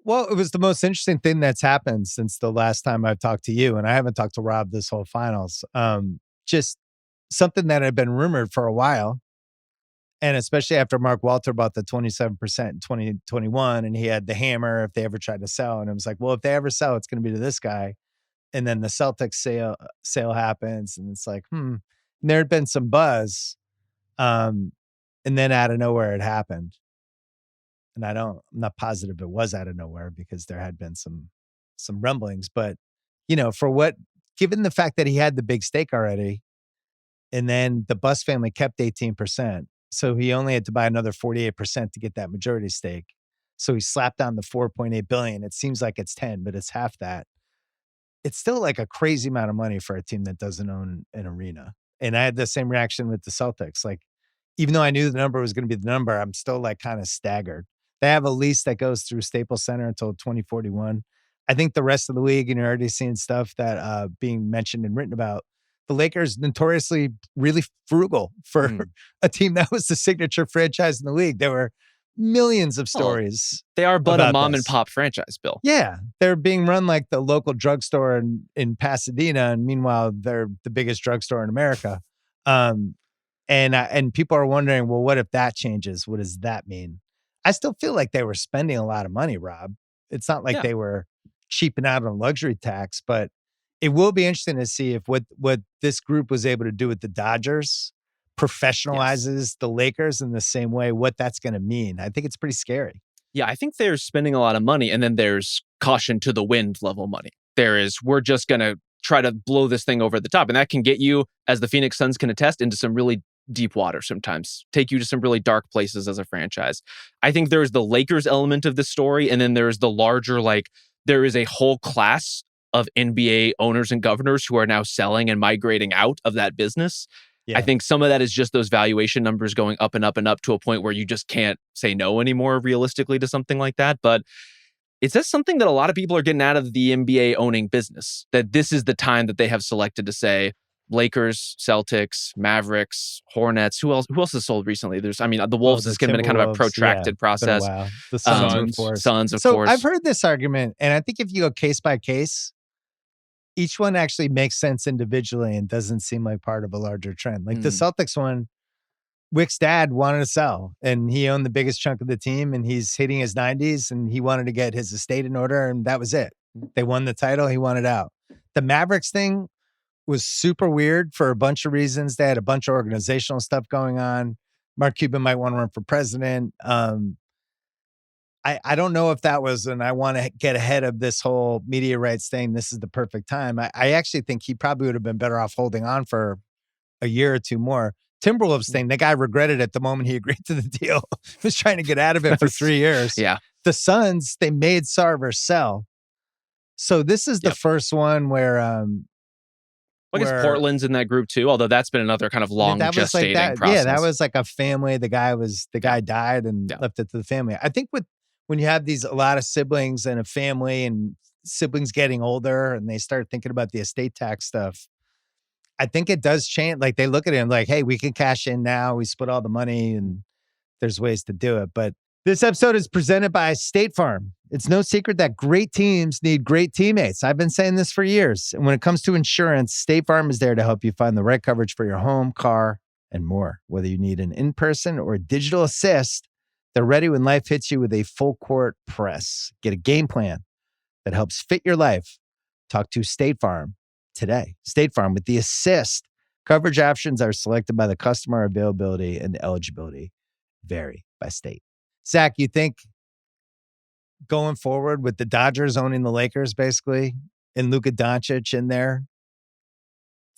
Well, it was the most interesting thing that's happened since the last time I've talked to you, and I haven't talked to Rob this whole finals. Just something that had been rumored for a while, and especially after Mark Walter bought the 27% in 2021, and he had the hammer if they ever tried to sell, and it was like, well, if they ever sell, it's going to be to this guy. And then the Celtics sale happens, and it's like, And there had been some buzz, and then out of nowhere it happened. And I'm not positive it was out of nowhere because there had been some rumblings, but given the fact that he had the big stake already, and then the Buss family kept 18%, so he only had to buy another 48% to get that majority stake. So he slapped on the $4.8 billion. It seems like it's 10, but it's half that. It's still like a crazy amount of money for a team that doesn't own an arena. And I had the same reaction with the Celtics. Like, even though I knew the number was going to be the number, I'm still like kind of staggered. They have a lease that goes through Staples Center until 2041. I think the rest of the league, and you're already seeing stuff that being mentioned and written about, the Lakers notoriously really frugal for a team that was the signature franchise in the league. There were millions of stories. They are but a mom and pop franchise, Bill. Yeah. They're being run like the local drugstore in Pasadena. And meanwhile, they're the biggest drugstore in America. And people are wondering, well, what if that changes? What does that mean? I still feel like they were spending a lot of money, Rob. It's not like they were cheaping out on luxury tax, but it will be interesting to see if what this group was able to do with the Dodgers professionalizes the Lakers in the same way, what that's going to mean. I think it's pretty scary. Yeah, I think they're spending a lot of money, and then there's caution to the wind level money. There is, we're just going to try to blow this thing over the top. And that can get you, as the Phoenix Suns can attest, into some really deep water sometimes, take you to some really dark places as a franchise. I think there's the Lakers element of the story, and then there's the larger, like, there is a whole class of NBA owners and governors who are now selling and migrating out of that business. Yeah. I think some of that is just those valuation numbers going up and up and up to a point where you just can't say no anymore realistically to something like that. But it says something that a lot of people are getting out of the NBA owning business, that this is the time that they have selected to say, Lakers, Celtics, Mavericks, Hornets. Who else has sold recently? The Wolves has been kind of a protracted process. The Suns, of course. I've heard this argument, and I think if you go case by case, each one actually makes sense individually and doesn't seem like part of a larger trend. Like the Celtics one, Wick's dad wanted to sell, and he owned the biggest chunk of the team, and he's hitting his 90s, and he wanted to get his estate in order, and that was it. They won the title. He wanted out. The Mavericks thing was super weird for a bunch of reasons. They had a bunch of organizational stuff going on. Mark Cuban might want to run for president. I don't know if that was, and I want to get ahead of this whole media rights thing. This is the perfect time. I actually think he probably would have been better off holding on for a year or two more. Timberwolves thing, the guy regretted it the moment he agreed to the deal. He was trying to get out of it for 3 years. Yeah. The Suns, they made Sarver sell. So this is the first one where I guess Portland's in that group too, although that's been another kind of long gestating process. Yeah, that was like a family. The guy died and left it to the family. I think when you have a lot of siblings and a family and siblings getting older and they start thinking about the estate tax stuff, I think it does change. Like they look at him like, hey, we can cash in now. We split all the money and there's ways to do it. But this episode is presented by State Farm. It's no secret that great teams need great teammates. I've been saying this for years. And when it comes to insurance, State Farm is there to help you find the right coverage for your home, car, and more. Whether you need an in-person or a digital assist, they're ready when life hits you with a full court press. Get a game plan that helps fit your life. Talk to State Farm today. State Farm with the assist. Coverage options are selected by the customer. Availability and eligibility vary by state. Zach, you think going forward with the Dodgers owning the Lakers basically and Luka Doncic in there,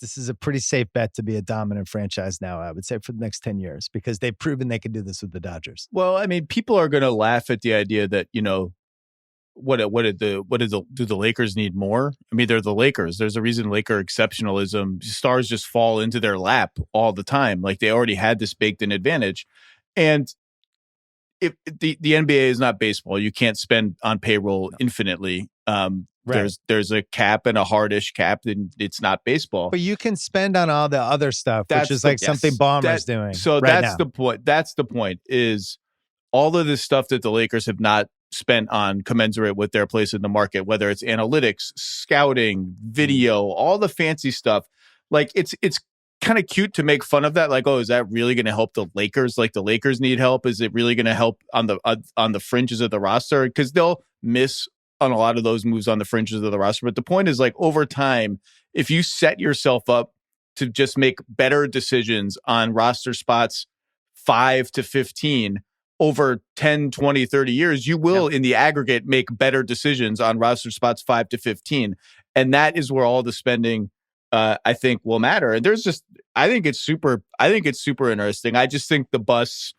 this is a pretty safe bet to be a dominant franchise now, I would say, for the next 10 years because they've proven they can do this with the Dodgers. Well, I mean, people are going to laugh at the idea that, do the Lakers need more? I mean, they're the Lakers. There's a reason Laker exceptionalism, stars just fall into their lap all the time. Like they already had this baked in advantage. And if the NBA is not baseball, you can't spend on payroll infinitely. Right. There's a cap and a hardish cap, and it's not baseball. But you can spend on all the other stuff, which is like something Ballmer's doing. So right that's now. the point. That's the point is all of this stuff that the Lakers have not spent on commensurate with their place in the market, whether it's analytics, scouting, video, all the fancy stuff. Like it's kind of cute to make fun of that. Like, oh, is that really going to help the Lakers? Like the Lakers need help. Is it really going to help on the fringes of the roster? Because they'll miss on a lot of those moves on the fringes of the roster. But the point is, like, over time, if you set yourself up to just make better decisions on roster spots 5 to 15 over 10, 20, 30 years, you will in the aggregate make better decisions on roster spots 5 to 15. And that is where all the spending I think will matter. And I think it's super interesting. I just think the Buss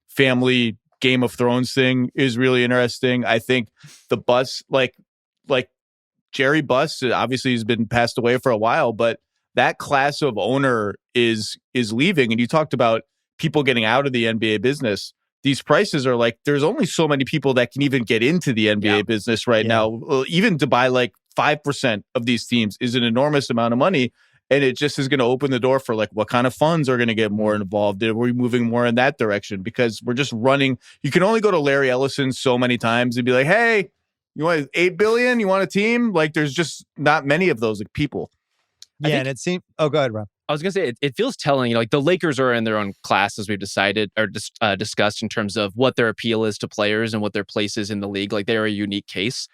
family Game of Thrones thing is really interesting. I think the Buss, like Jerry Buss, obviously has been passed away for a while, but that class of owner is leaving. And you talked about people getting out of the NBA business. These prices are like, there's only so many people that can even get into the NBA business right now. Even to buy like 5% of these teams is an enormous amount of money. And it just is going to open the door for like, what kind of funds are going to get more involved? Are we moving more in that direction? Because we're just running. You can only go to Larry Ellison so many times and be like, hey, you want $8 billion? You want a team? Like, there's just not many of those like people. Yeah, and it seemed. Oh, go ahead, Rob. I was going to say, it feels telling, like the Lakers are in their own class, as we've decided or discussed in terms of what their appeal is to players and what their place is in the league. Like they're a unique case.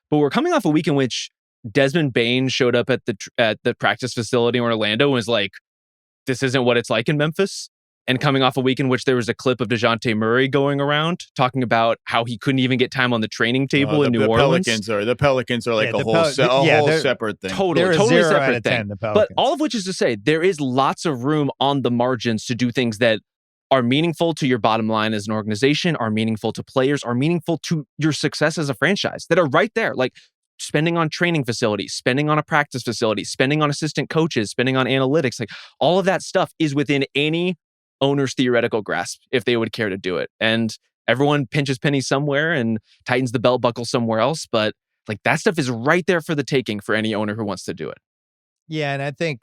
But we're coming off a week in which Desmond Bane showed up at the practice facility in Orlando and was like, this isn't what it's like in Memphis. And coming off a week in which there was a clip of DeJounte Murray going around talking about how he couldn't even get time on the training table in New Orleans. The Pelicans are like a whole separate thing. Totally separate thing. But all of which is to say, there is lots of room on the margins to do things that are meaningful to your bottom line as an organization, are meaningful to players, are meaningful to your success as a franchise, that are right there. Like spending on training facilities, spending on a practice facility, spending on assistant coaches, spending on analytics. Like all of that stuff is within any owner's theoretical grasp if they would care to do it. And everyone pinches pennies somewhere and tightens the belt buckle somewhere else. But like that stuff is right there for the taking for any owner who wants to do it. Yeah. And I think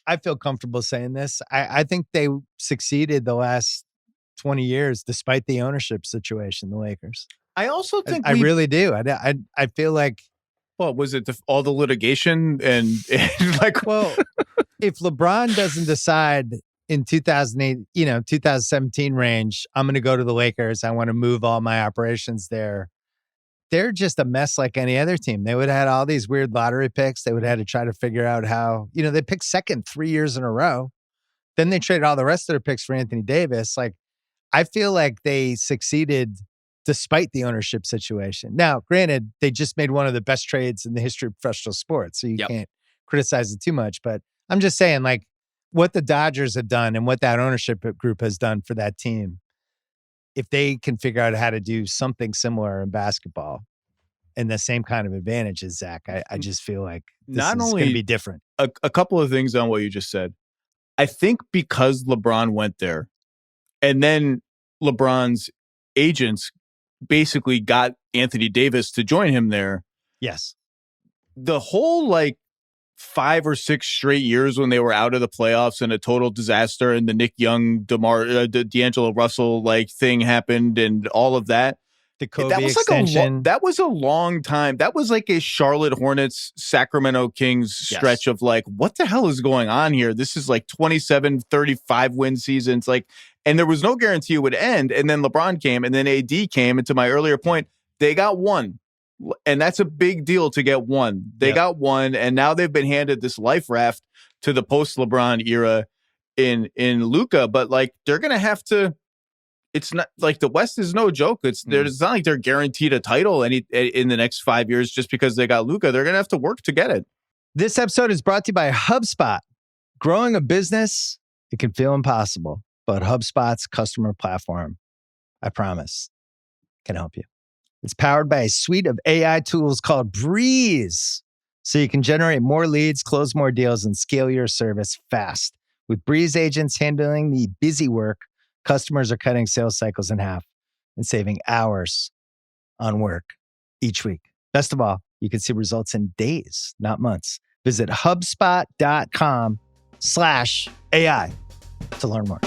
I feel comfortable saying this. I think they succeeded the last 20 years despite the ownership situation, the Lakers. I also think I really do. I feel like. Well, was it all the litigation and like, well, if LeBron doesn't decide in 2008, 2017 range, I'm going to go to the Lakers. I want to move all my operations there. They're just a mess like any other team. They would have had all these weird lottery picks. They would have had to try to figure out how, they picked second 3 years in a row. Then they traded all the rest of their picks for Anthony Davis. Like, I feel like they succeeded despite the ownership situation. Now, granted, they just made one of the best trades in the history of professional sports, so you can't criticize it too much. But I'm just saying, like, what the Dodgers have done and what that ownership group has done for that team, if they can figure out how to do something similar in basketball and the same kind of advantages, Zach, I just feel like this is going to be different. A couple of things on what you just said. I think because LeBron went there and then LeBron's agents basically got Anthony Davis to join him there. Yes. The whole 5 or 6 straight years when they were out of the playoffs and a total disaster and the Nick Young, D'Angelo Russell thing happened and all of that. The Kobe extension. That was a long time. That was like a Charlotte Hornets, Sacramento Kings stretch of what the hell is going on here? This is 27, 35 win seasons. And there was no guarantee it would end. And then LeBron came and then AD came. And to my earlier point, they got one. And that's a big deal to get one. They got one. And now they've been handed this life raft to the post-LeBron era in Luka. But they're going to have to. It's not the West is no joke. It's not like they're guaranteed a title in the next 5 years just because they got Luka. They're going to have to work to get it. This episode is brought to you by HubSpot. Growing a business, it can feel impossible, but HubSpot's customer platform, I promise, can help you. It's powered by a suite of AI tools called Breeze, so you can generate more leads, close more deals, and scale your service fast. With Breeze agents handling the busy work, customers are cutting sales cycles in half and saving hours on work each week. Best of all, you can see results in days, not months. Visit HubSpot.com/AI to learn more.